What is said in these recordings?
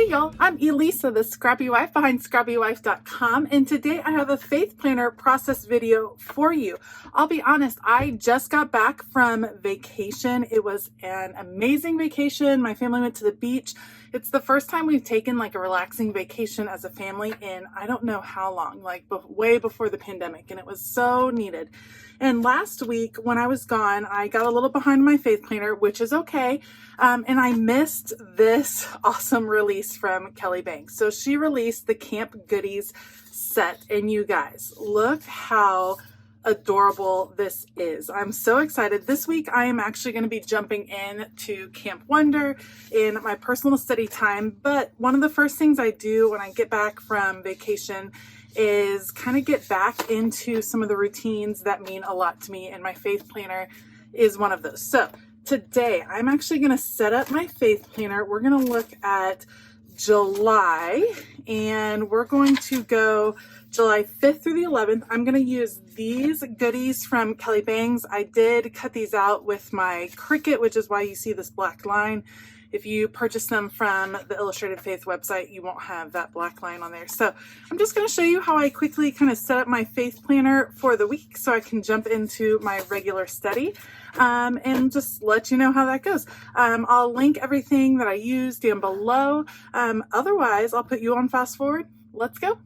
Hey y'all, I'm Elisa, the Scrappy Wife behind ScrappyWife.com, and today I have a faith planner process video for you. I'll be honest, I just got back from vacation. It was an amazing vacation. My family went to the beach. It's the first time we've taken like a relaxing vacation as a family in I don't know how long, like way before the pandemic, and it was so needed. And last week when I was gone, I got a little behind my faith planner, which is okay. And I missed this awesome release from Kelly Banks. So she released the Camp Goodies set, and you guys, look how adorable this is. I'm so excited. This week I am actually going to be jumping in to Camp Wonder in my personal study time, but one of the first things I do when I get back from vacation is kind of get back into some of the routines that mean a lot to me, and my faith planner is one of those. So today I'm actually going to set up my faith planner. We're going to look at July, and we're going to go July 5th through the 11th. I'm going to use these goodies from Kelly Bangs. I did cut these out with my Cricut, which is why you see this black line. If you purchase them from the Illustrated Faith website, you won't have that black line on there. So I'm just going to show you how I quickly kind of set up my faith planner for the week so I can jump into my regular study and just let you know how that goes. I'll link everything that I use down below. Otherwise, I'll put you on fast forward. Let's go.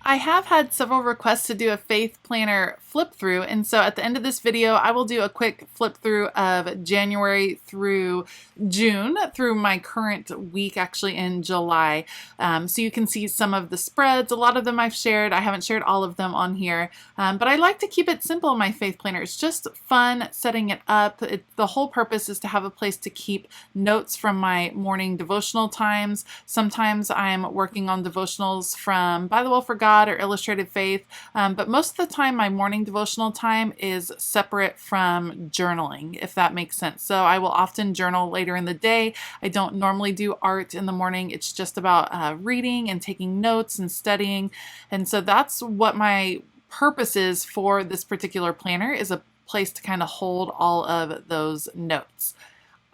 I have had several requests to do a faith planner flip through, and so at the end of this video I will do a quick flip through of January through June through my current week actually in July, so you can see some of the spreads. A lot of them I've shared. I haven't shared all of them on here, but I like to keep it simple in my faith planner. It's just fun setting it up. The whole purpose is to have a place to keep notes from my morning devotional times. Sometimes I'm working on devotionals from By the Will for God or Illustrated Faith, but most of the time my morning devotional time is separate from journaling, if that makes sense. So I will often journal later in the day. I don't normally do art in the morning. It's just about reading and taking notes and studying, and so that's what my purpose is for this particular planner, is a place to kind of hold all of those notes.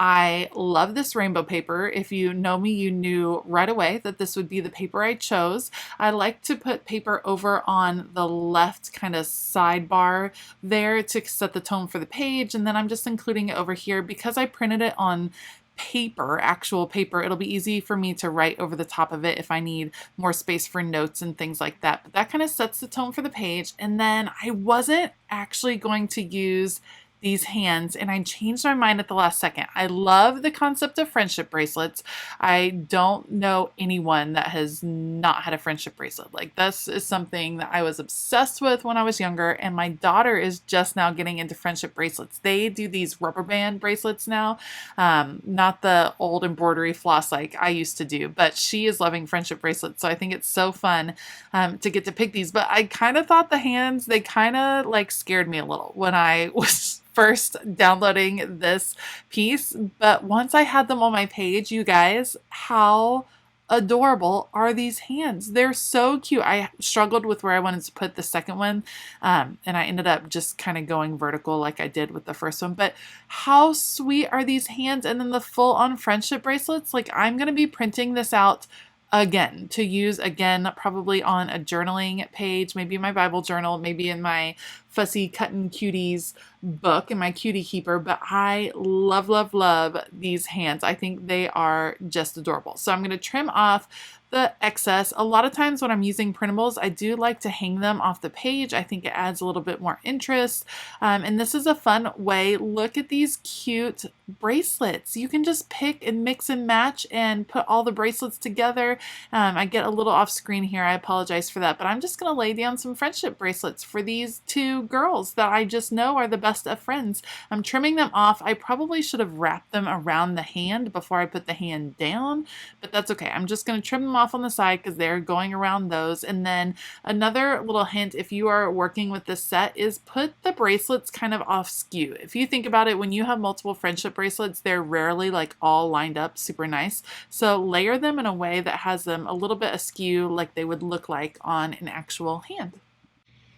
I love this rainbow paper. If you know me, you knew right away that this would be the paper I chose. I like to put paper over on the left kind of sidebar there to set the tone for the page, and then I'm just including it over here because I printed it on paper, actual paper. It'll be easy for me to write over the top of it if I need more space for notes and things like that. But that kind of sets the tone for the page. And then I wasn't actually going to use these hands, and I changed my mind at the last second. I love the concept of friendship bracelets. I don't know anyone that has not had a friendship bracelet. Like, this is something that I was obsessed with when I was younger, and my daughter is just now getting into friendship bracelets. They do these rubber band bracelets now, not the old embroidery floss like I used to do, but she is loving friendship bracelets. So I think it's so fun to get to pick these. But I kind of thought the hands, they kind of like scared me a little when I was first downloading this piece, but once I had them on my page, you guys, how adorable are these hands? They're so cute. I struggled with where I wanted to put the second one, and I ended up just kind of going vertical like I did with the first one, but how sweet are these hands? And then the full-on friendship bracelets. Like, I'm going to be printing this out again to use again, probably on a journaling page, maybe in my Bible journal, maybe in my Fussy Cuttin' Cuties book, in my Cutie Keeper. But I love, love, love these hands. I think they are just adorable. So I'm going to trim off the excess. A lot of times when I'm using printables, I do like to hang them off the page. I think it adds a little bit more interest. And this is a fun way. Look at these cute bracelets. You can just pick and mix and match and put all the bracelets together. I get a little off screen here. I apologize for that, but I'm just going to lay down some friendship bracelets for these two girls that I just know are the best of friends. I'm trimming them off. I probably should have wrapped them around the hand before I put the hand down, but that's okay. I'm just going to trim them off on the side because they're going around those. And then another little hint, if you are working with this set, is put the bracelets kind of off skew. If you think about it, when you have multiple friendship bracelets, they're rarely like all lined up super nice. So layer them in a way that has them a little bit askew, like they would look like on an actual hand.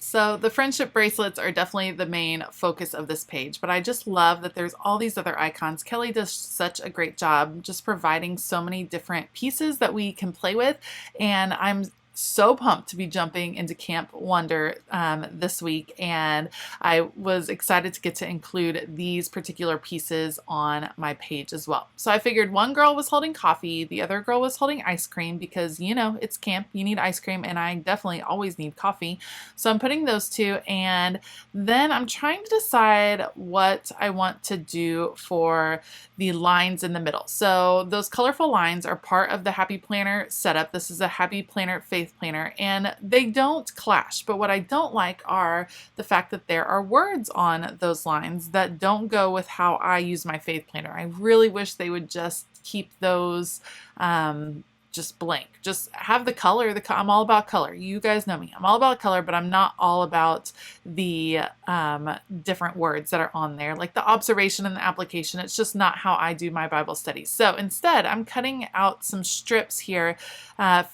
So the friendship bracelets are definitely the main focus of this page, but I just love that there's all these other icons. Kelly does such a great job just providing so many different pieces that we can play with, and I'm so pumped to be jumping into Camp Wonder this week, and I was excited to get to include these particular pieces on my page as well. So I figured one girl was holding coffee, the other girl was holding ice cream, because you know it's camp, you need ice cream, and I definitely always need coffee. So I'm putting those two, and then I'm trying to decide what I want to do for the lines in the middle. So those colorful lines are part of the Happy Planner setup. This is a Happy Planner Faith Planner, and they don't clash, but what I don't like are the fact that there are words on those lines that don't go with how I use my Faith Planner. I really wish they would just keep those just blank. Just have the color. I'm all about color. You guys know me. I'm all about color, but I'm not all about the different words that are on there, like the observation and the application. It's just not how I do my Bible studies. So instead, I'm cutting out some strips here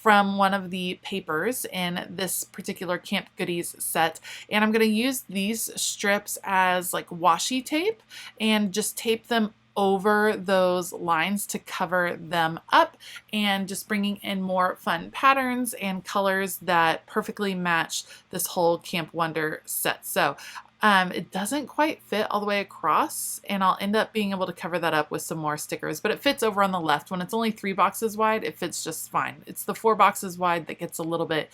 from one of the papers in this particular Camp Goodies set, and I'm going to use these strips as like washi tape and just tape them over those lines to cover them up, and just bringing in more fun patterns and colors that perfectly match this whole Camp Wonder set. So it doesn't quite fit all the way across, and I'll end up being able to cover that up with some more stickers, but it fits over on the left. When it's only 3 boxes wide, it fits just fine. It's the 4 boxes wide that gets a little bit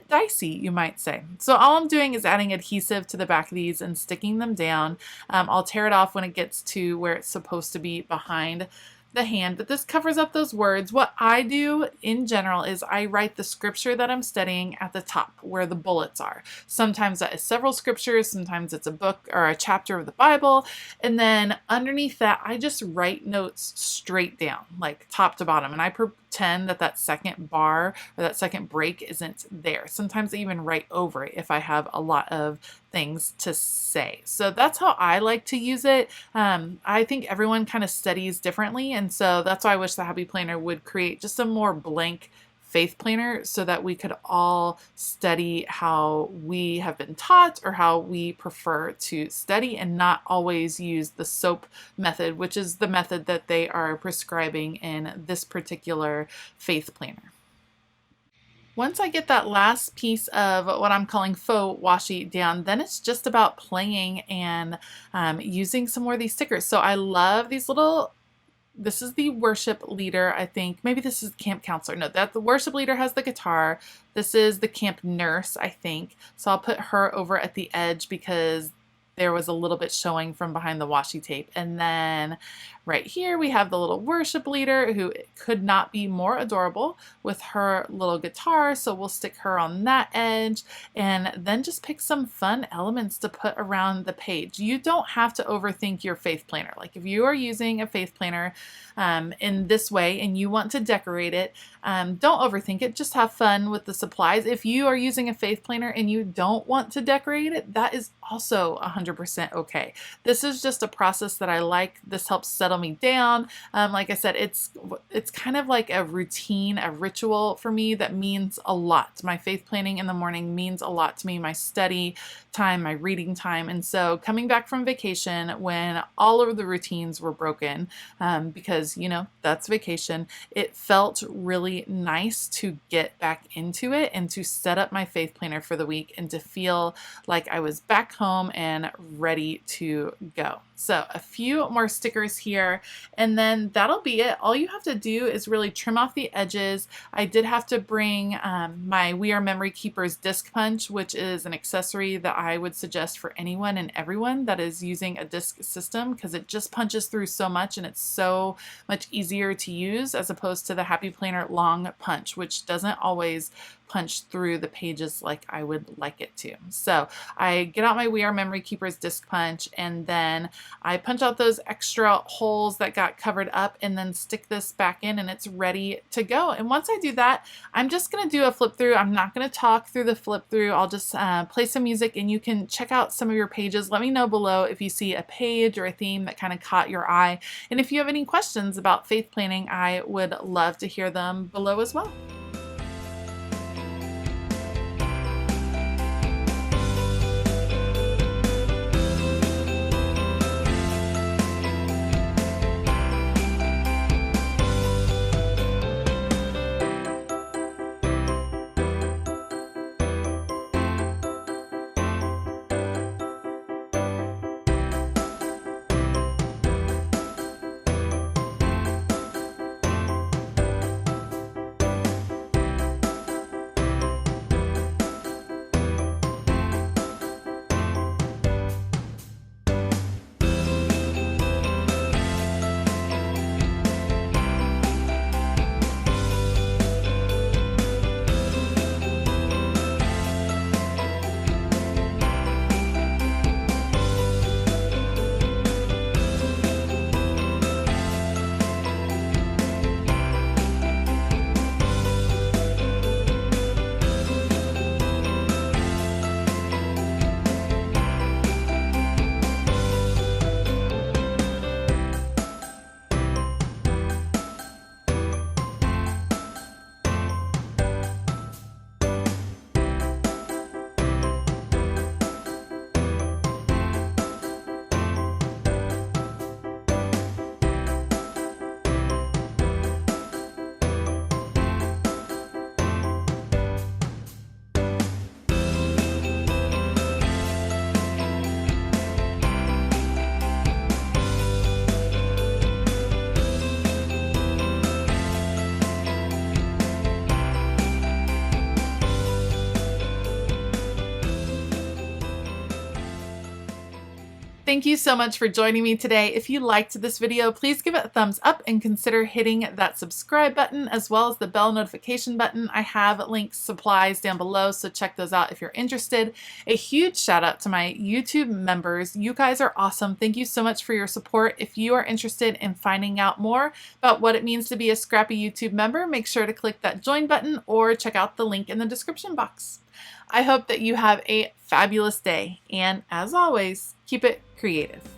dicey, you might say. So all I'm doing is adding adhesive to the back of these and sticking them down. I'll tear it off when it gets to where it's supposed to be behind the hand, but this covers up those words. What I do in general is I write the scripture that I'm studying at the top where the bullets are. Sometimes that is several scriptures, sometimes it's a book or a chapter of the Bible, and then underneath that I just write notes straight down, like top to bottom, and I pretend that that second bar or that second break isn't there. Sometimes I even write over it if I have a lot of things to say. So that's how I like to use it. I think everyone kind of studies differently, and so that's why I wish the Happy Planner would create just a more blank faith planner so that we could all study how we have been taught or how we prefer to study, and not always use the SOAP method, which is the method that they are prescribing in this particular faith planner. Once I get that last piece of what I'm calling faux washi down, then it's just about playing and using some more of these stickers. So I love these little, this is the worship leader, I think. Maybe this is the camp counselor. No, that the worship leader has the guitar. This is the camp nurse, I think. So I'll put her over at the edge because there was a little bit showing from behind the washi tape. And then right here we have the little worship leader, who could not be more adorable with her little guitar. So we'll stick her on that edge, and then just pick some fun elements to put around the page. You don't have to overthink your faith planner. Like if you are using a faith planner in this way and you want to decorate it, don't overthink it. Just have fun with the supplies. If you are using a faith planner and you don't want to decorate it, that is also 100% okay. This is just a process that I like. This helps settle me down. Like I said, it's kind of like a routine, a ritual for me that means a lot. My faith planning in the morning means a lot to me, my study time, my reading time. And so coming back from vacation when all of the routines were broken, because you know, that's vacation, it felt really nice to get back into it and to set up my faith planner for the week and to feel like I was back home and ready to go. So a few more stickers here, and then that'll be it. All you have to do is really trim off the edges. I did have to bring my We Are Memory Keepers disc punch, which is an accessory that I would suggest for anyone and everyone that is using a disc system, because it just punches through so much and it's so much easier to use as opposed to the Happy Planner long punch, which doesn't always punch through the pages like I would like it to. So I get out my We Are Memory Keepers disc punch, and then I punch out those extra holes that got covered up, and then stick this back in, and it's ready to go. And once I do that, I'm just going to do a flip through. I'm not going to talk through the flip through. I'll just play some music, and you can check out some of your pages. Let me know below if you see a page or a theme that kind of caught your eye. And if you have any questions about faith planning, I would love to hear them below as well. Thank you so much for joining me today. If you liked this video, please give it a thumbs up and consider hitting that subscribe button as well as the bell notification button. I have links, supplies down below, so check those out if you're interested. A huge shout out to my YouTube members. You guys are awesome. Thank you so much for your support. If you are interested in finding out more about what it means to be a Scrappy YouTube member, make sure to click that join button or check out the link in the description box. I hope that you have a fabulous day, and as always, keep it creative.